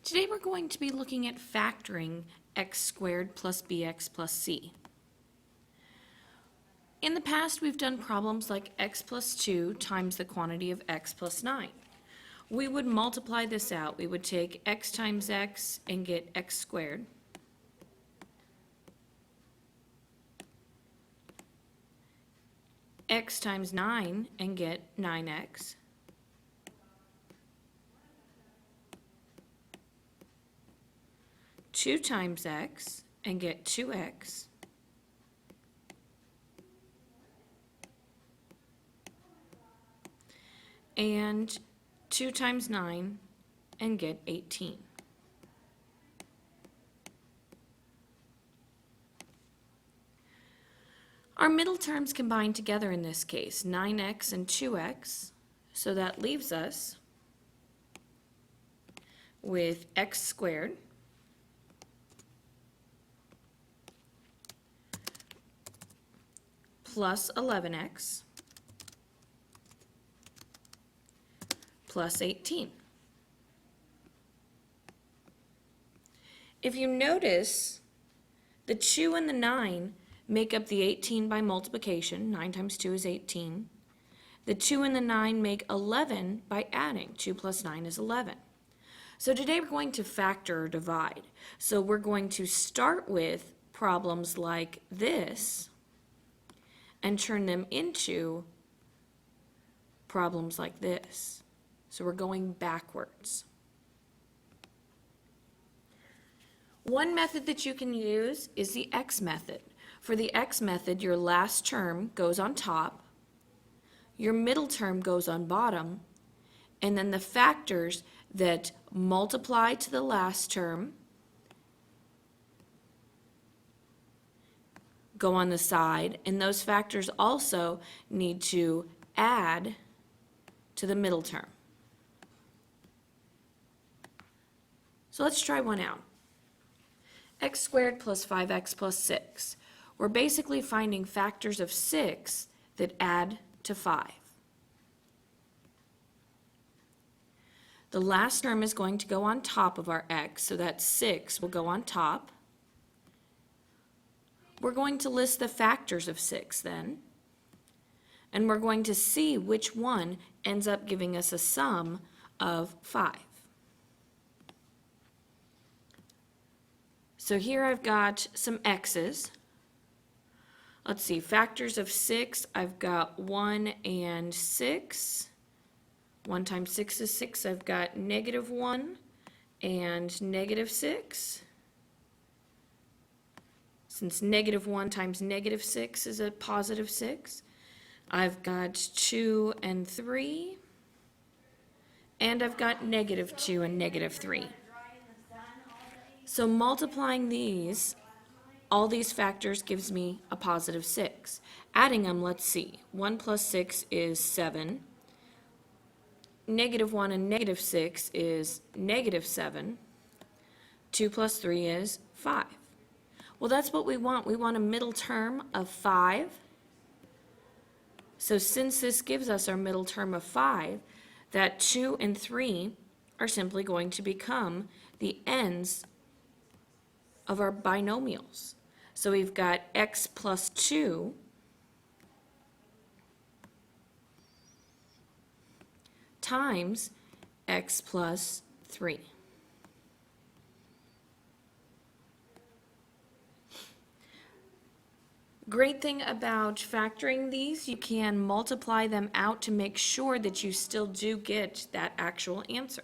Today we're going to be looking at factoring x squared plus bx plus c. In the past, we've done problems like x plus 2 times the quantity of x plus 9. We would multiply this out. We would take x times x and get x squared. X times 9 and get 9x. Two times x and get 2x. And 2 times 9 and get 18. Our middle terms combine together in this case, 9x and 2x, so that leaves us with x squared plus 11x plus 18. If you notice, the 2 and the 9 make up the 18 by multiplication. 9 times 2 is 18. The 2 and the 9 make 11 by adding. 2 plus 9 is 11. So today we're going to factor or divide. So we're going to start with problems like this and turn them into problems like this. So we're going backwards. One method that you can use is the x method. For the x method, your last term goes on top, your middle term goes on bottom, and then the factors that multiply to the last term go on the side, and those factors also need to add to the middle term. So let's try one out. X squared plus 5x plus 6. We're basically finding factors of 6 that add to 5. The last term is going to go on top of our x, so that 6 will go on top. We're going to list the factors of 6 then, and we're going to see which one ends up giving us a sum of 5. So here I've got some x's. Let's see, factors of 6, I've got 1 and 6. 1 times 6 is 6. I've got -1 and -6. Since -1 times -6 is a positive 6. I've got 2 and 3. And I've got -2 and -3. So multiplying these, all these factors gives me a positive 6. Adding them, let's see. 1 plus 6 is 7. -1 and -6 is -7. 2 plus 3 is 5. Well, that's what we want. We want a middle term of 5. So since this gives us our middle term of 5, that 2 and 3 are simply going to become the ends of our binomials. So we've got x plus 2 times x plus 3. Great thing about factoring these, you can multiply them out to make sure that you still do get that actual answer.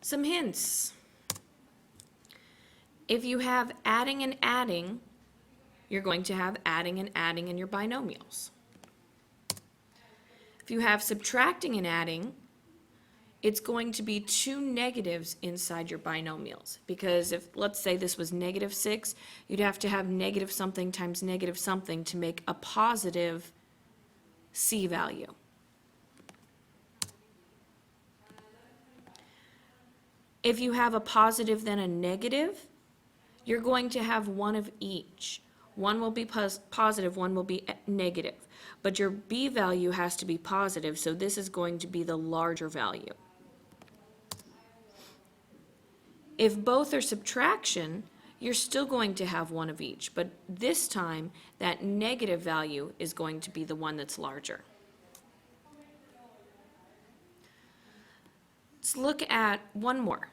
Some hints. If you have adding and adding, you're going to have adding and adding in your binomials. If you have subtracting and adding, it's going to be 2 negatives inside your binomials. Because if, let's say this was -6, you'd have to have negative something times negative something to make a positive c value. If you have a positive then a negative, you're going to have one of each. One will be positive, one will be negative. But your b value has to be positive, so this is going to be the larger value. If both are subtraction, you're still going to have one of each, but this time that negative value is going to be the one that's larger. Let's look at one more.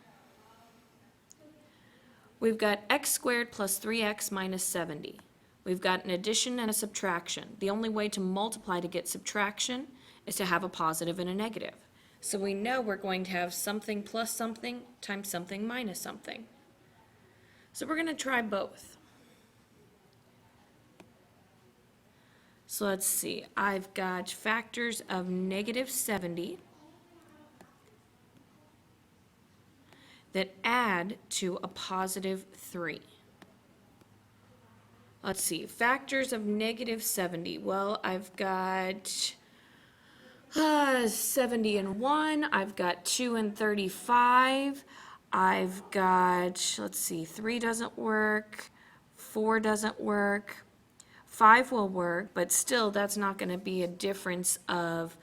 We've got x squared plus 3x minus 70. We've got an addition and a subtraction. The only way to multiply to get subtraction is to have a positive and a negative. So we know we're going to have something plus something times something minus something. So we're going to try both. So let's see. I've got factors of negative 70 that add to a positive 3. Let's see, factors of negative 70. Well, I've got 70 and 1. I've got 2 and 35. I've got, let's see, 3 doesn't work. 4 doesn't work. 5 will work, but still that's not going to be a difference of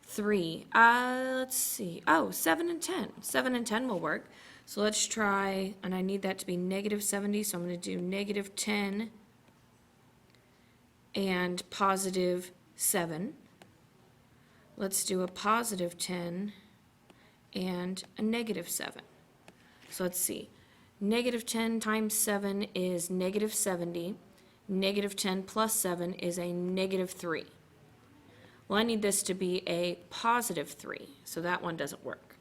3. Let's see. Oh, 7 and 10. 7 and 10 will work. So let's try, and I need that to be negative 70, so I'm going to do negative 10 and positive 7. Let's do a positive 10 and a negative 7. So let's see. Negative 10 times 7 is negative 70. Negative 10 plus 7 is a negative 3. Well, I need this to be a positive 3, so that one doesn't work.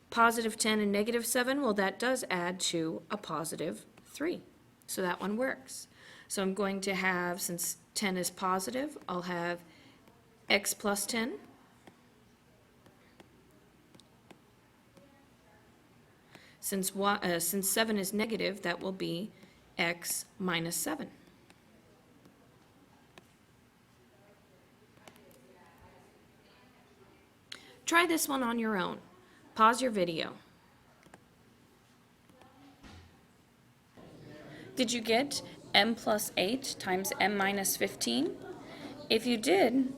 Positive 10 and negative 7, well, that does add to a positive 3, so that one works. So I'm going to have, since 10 is positive, I'll have x plus 10 since 7 is negative, that will be x minus 7. Try this one on your own. Pause your video. Did you get m plus 8 times m minus 15? If you did,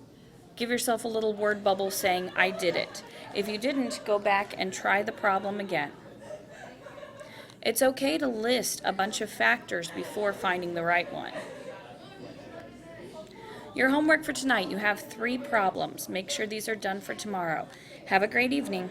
give yourself a little word bubble saying, I did it. If you didn't, go back and try the problem again. It's okay to list a bunch of factors before finding the right one. Your homework for tonight, you have 3 problems. Make sure these are done for tomorrow. Have a great evening.